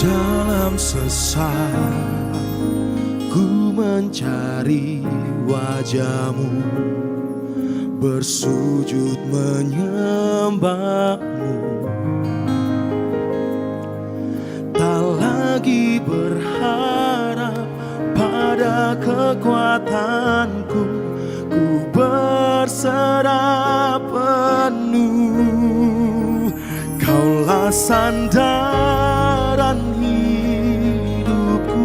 Dalam sesak ku mencari wajah-Mu, bersujud menyembah-Mu. Tak lagi berharap pada kekuatanku, ku berserah penuh. Kaulah sandaran hidupku,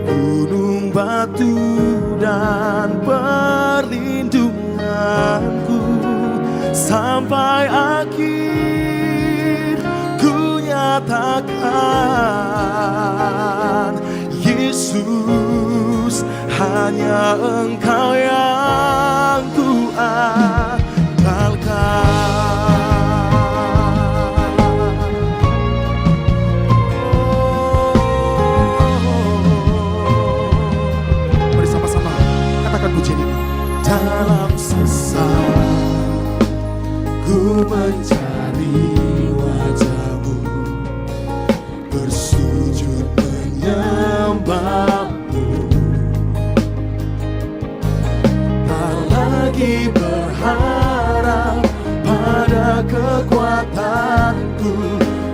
gunung batu dan perlindunganku. Sampai akhir ku nyatakan, Yesus, hanya Engkau yang ku andalkan. Dalam sesak ku mencari wajah-Mu, bersujud menyembah-Mu. Tak lagi berharap pada kekuatanku,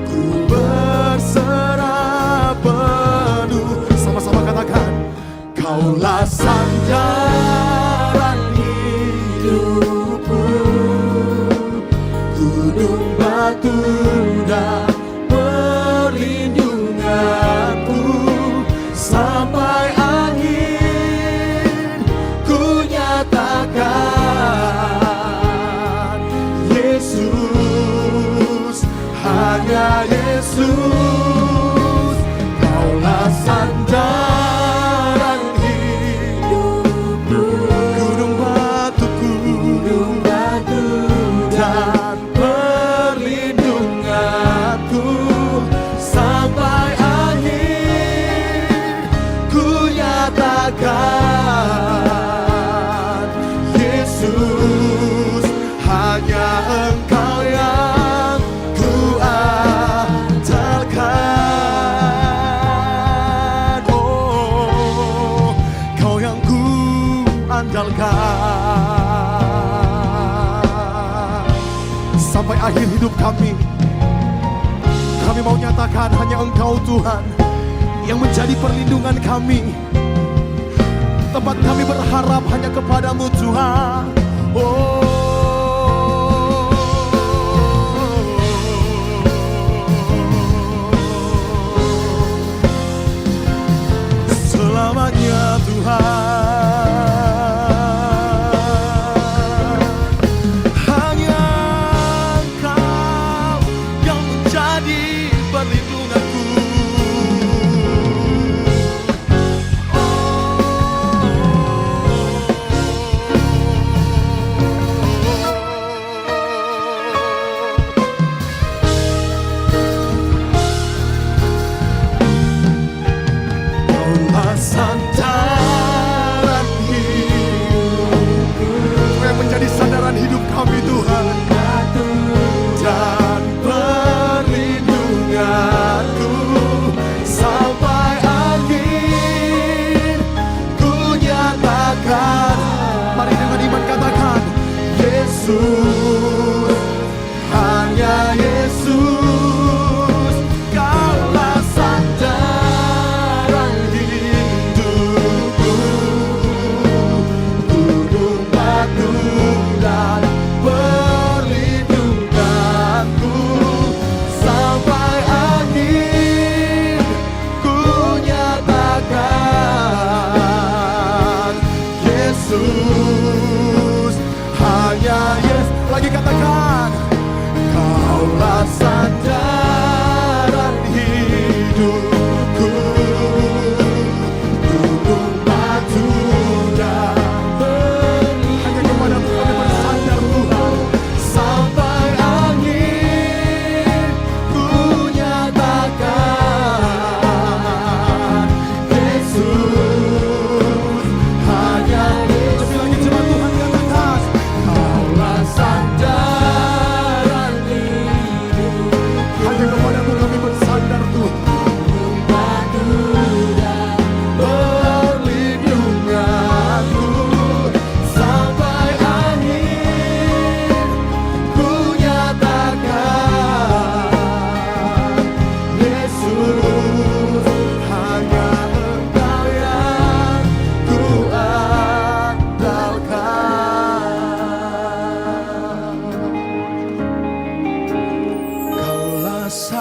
ku berserah penuh. Sama-sama katakan, Kaulah sandaran hidupku, gunung batu dan perlindunganku. Sampai akhir ku nyatakan, Yesus, hanya Yesus. Kaulah sandaran hidupku, gunung batu dan perlindunganku. Sampai akhir ku nyatakan, Yesus, hanya Engkau yang ku andalkan. Oh, Kau yang ku andalkan. Sampai akhir hidup kami mau nyatakan, hanya Engkau Tuhan yang menjadi perlindungan kami. Tempat kami berharap hanya kepadamu Tuhan. Oh, selamanya Tuhan, hanya Engkau yang menjadi perlindunganku.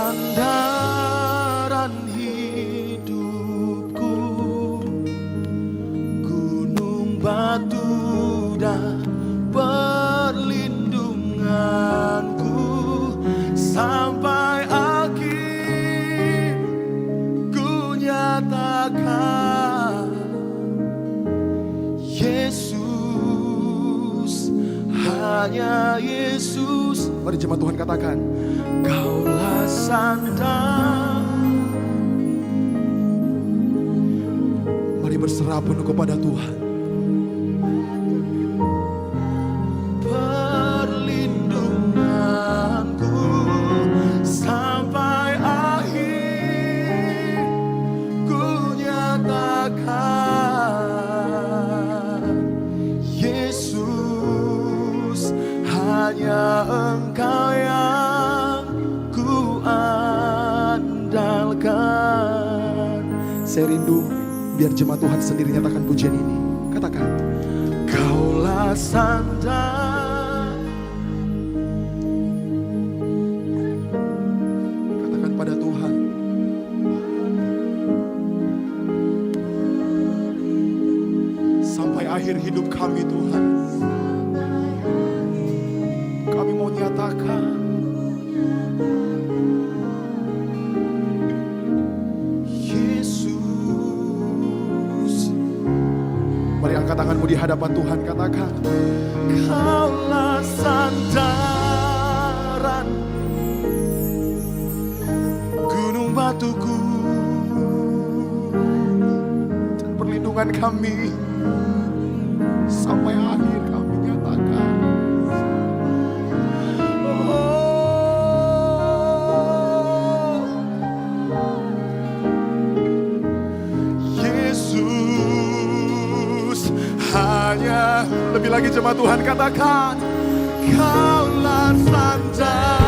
sandaran hidupku, gunung batu dan perlindunganku, sampai akhir ku nyatakan Yesus, hanya Yesus. Mari jemaat Tuhan katakan, Kaulah sandang. Mari berserah penuh kepada Tuhan. Perlindunganku sampai akhir ku nyatakan Yesus, hanya Engkau yang ku andalkan. Saya rindu biar jemaat Tuhan sendiri nyatakan pujian ini. Katakan, Kaulah sandang. Katakan pada Tuhan, sampai akhir hidup kami Tuhan, kami mau nyatakan Yesus. Mari angkat tanganmu di hadapan Tuhan, katakan, Kaulah sandaran, gunung batuku, dan perlindungan kami, sampai akhir kami nyatakan Yesus, hanya. Lebih lagi jemaat Tuhan katakan, Kaulah sandang.